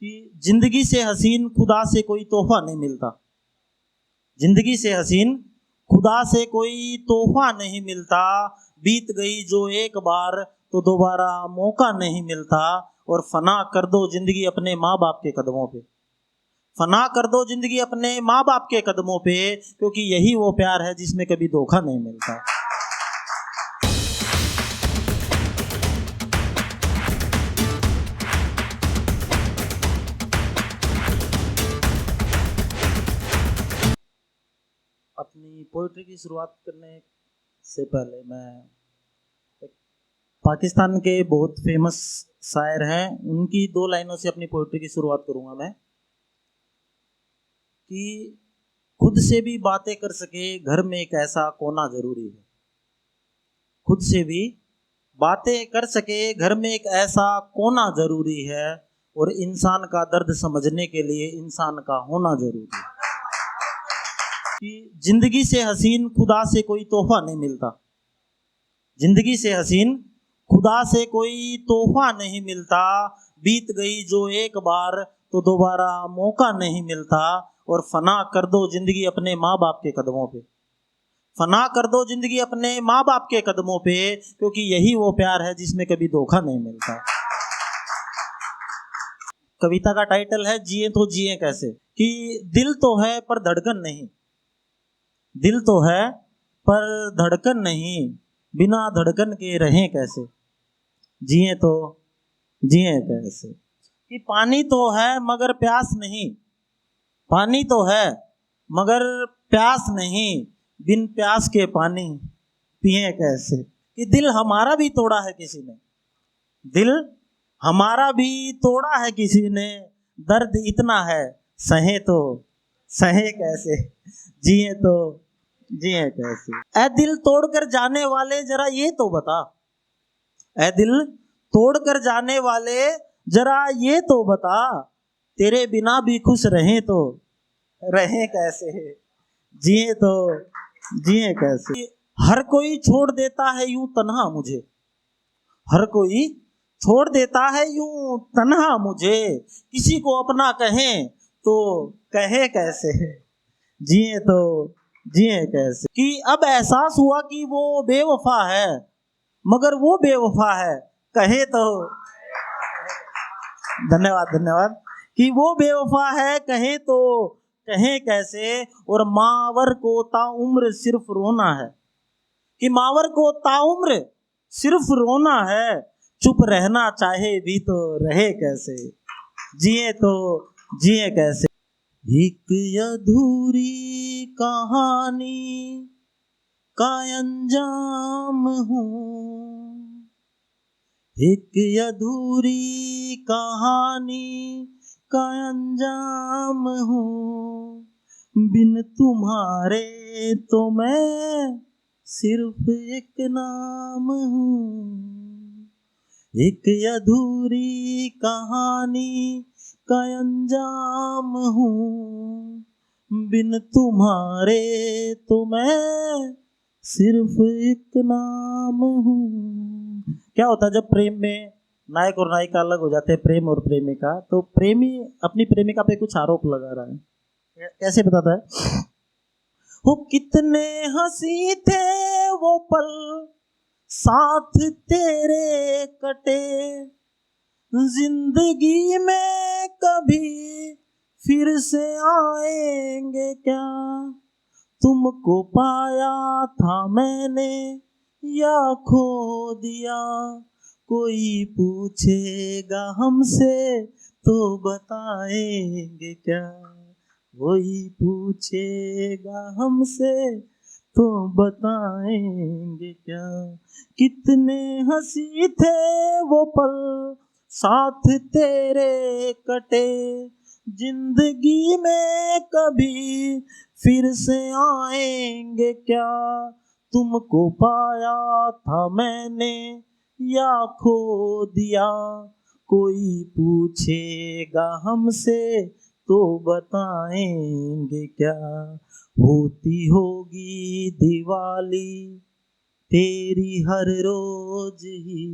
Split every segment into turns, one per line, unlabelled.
कि जिंदगी से हसीन खुदा से कोई तोहफा नहीं मिलता। जिंदगी से हसीन खुदा से कोई तोहफा नहीं मिलता। बीत गई जो एक बार तो दोबारा मौका नहीं मिलता। और फना कर दो जिंदगी अपने माँ बाप के कदमों पे। फना कर दो जिंदगी अपने माँ बाप के कदमों पे, क्योंकि यही वो प्यार है जिसमें कभी धोखा नहीं मिलता। अपनी पोइट्री की शुरुआत करने से पहले मैं एक पाकिस्तान के बहुत फेमस शायर हैं, उनकी 2 लाइनों से अपनी पोइट्री की शुरुआत करूंगा मैं। कि खुद से भी बातें कर सके घर में एक ऐसा कोना जरूरी है। खुद से भी बातें कर सके घर में एक ऐसा कोना जरूरी है। और इंसान का दर्द समझने के लिए इंसान का होना जरूरी है। कि जिंदगी से हसीन खुदा से कोई तोहफा नहीं मिलता। जिंदगी से हसीन खुदा से कोई तोहफा नहीं मिलता। बीत गई जो एक बार तो दोबारा मौका नहीं मिलता। और फना कर दो जिंदगी अपने माँ बाप के कदमों पे। फना कर दो जिंदगी अपने माँ बाप के कदमों पे, क्योंकि यही वो प्यार है जिसमें कभी धोखा नहीं मिलता। कविता का टाइटल है जिए तो जिए कैसे। कि दिल तो है पर धड़कन नहीं। दिल तो है पर धड़कन नहीं, बिना धड़कन के रहें कैसे। जिए तो जिए कैसे। कि पानी तो है मगर प्यास नहीं। पानी तो है मगर प्यास नहीं, बिन प्यास के पानी पिए कैसे। कि दिल हमारा भी तोड़ा है किसी ने। दिल हमारा भी तोड़ा है किसी ने। दर्द इतना है सहे तो सहे कैसे। जिए तो जिए कैसे। ऐ दिल तोड़कर जाने वाले जरा ये तो बता। ऐ दिल तोड़कर जाने वाले जरा ये तो बता। तेरे बिना भी खुश रहें तो रहें कैसे। जिए तो जिए कैसे। हर कोई छोड़ देता है यूं तन्हा मुझे। हर कोई छोड़ देता है यूं तन्हा मुझे। किसी को अपना कहें तो कहे कैसे। जिए तो जिए कैसे। कि अब एहसास हुआ कि वो बेवफा है, मगर वो बेवफा है कहे तो। धन्यवाद धन्यवाद। कि वो बेवफा है कहे तो कहे कैसे। और मावर को ताउम्र सिर्फ रोना है। कि मावर को ताउम्र सिर्फ रोना है। चुप रहना चाहे भी तो रहे कैसे। जिए तो जिए कैसे। एक अधूरी कहानी का अंजाम हूँ। एक अधूरी कहानी का अंजाम हूँ। बिन तुम्हारे तो मैं सिर्फ एक नाम हूँ। एक अधूरी कहानी का अंजाम हूँ। बिन तुम्हारे तो मैं सिर्फ एक नाम हूँ। क्या होता है जब प्रेम में नायक और नायिका अलग हो जाते हैं, प्रेम और प्रेमिका, तो प्रेमी अपनी प्रेमिका पे कुछ आरोप लगा रहा है। कैसे बताता है। वो कितने हंसी थे वो पल साथ तेरे कटे। जिंदगी में कभी फिर से आएंगे क्या। तुमको पाया था मैंने या खो दिया। कोई पूछेगा हमसे तो बताएंगे क्या। कोई पूछेगा हमसे तो बताएंगे क्या। कितने हंसी थे वो पल साथ तेरे कटे। जिंदगी में कभी फिर से आएंगे क्या। तुमको पाया था मैंने या खो दिया। कोई पूछेगा हमसे तो बताएंगे क्या। होती होगी दिवाली तेरी हर रोज ही।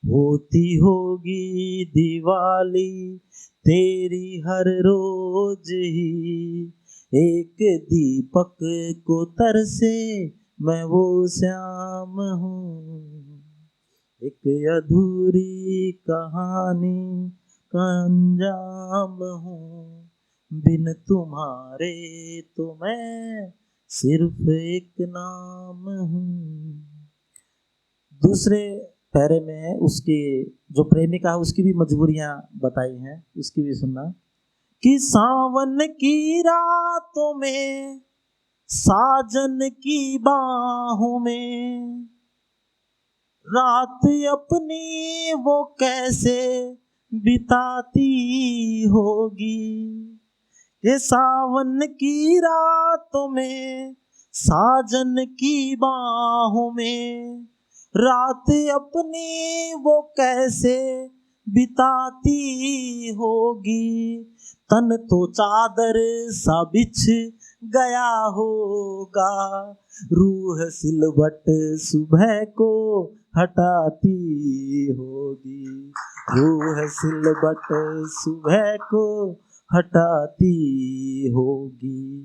होती होगी दिवाली तेरी हर रोज ही, एक दीपक को तरसे मैं वो श्याम हूँ, एक अधूरी कहानी का अंजाम हूँ, बिन तुम्हारे तो मैं सिर्फ एक नाम हूँ। दूसरे पैरे में उसकी जो प्रेमिका है उसकी भी मजबूरियां बताई हैं, उसकी भी सुनना। कि सावन की रातों में साजन की बाहों में रात अपनी वो कैसे बिताती होगी, ये सावन की रातों में साजन की बाहों में रात अपनी वो कैसे बिताती होगी, तन तो चादर सा बिछ गया होगा, रूह सिलवट सुबह को हटाती होगी, रूह सिलवट सुबह को हटाती होगी।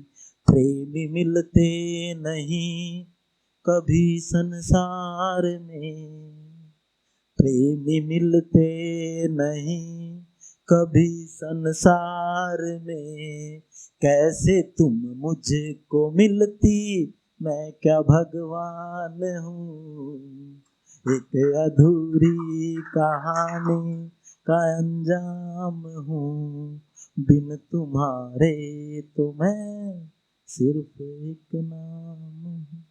प्रेमी मिलते नहीं कभी संसार में, प्रेमी मिलते नहीं कभी संसार में, कैसे तुम मुझको मिलती मैं क्या भगवान हूँ, एक अधूरी कहानी का अंजाम हूँ, बिन तुम्हारे तो मैं सिर्फ एक नाम हूँ।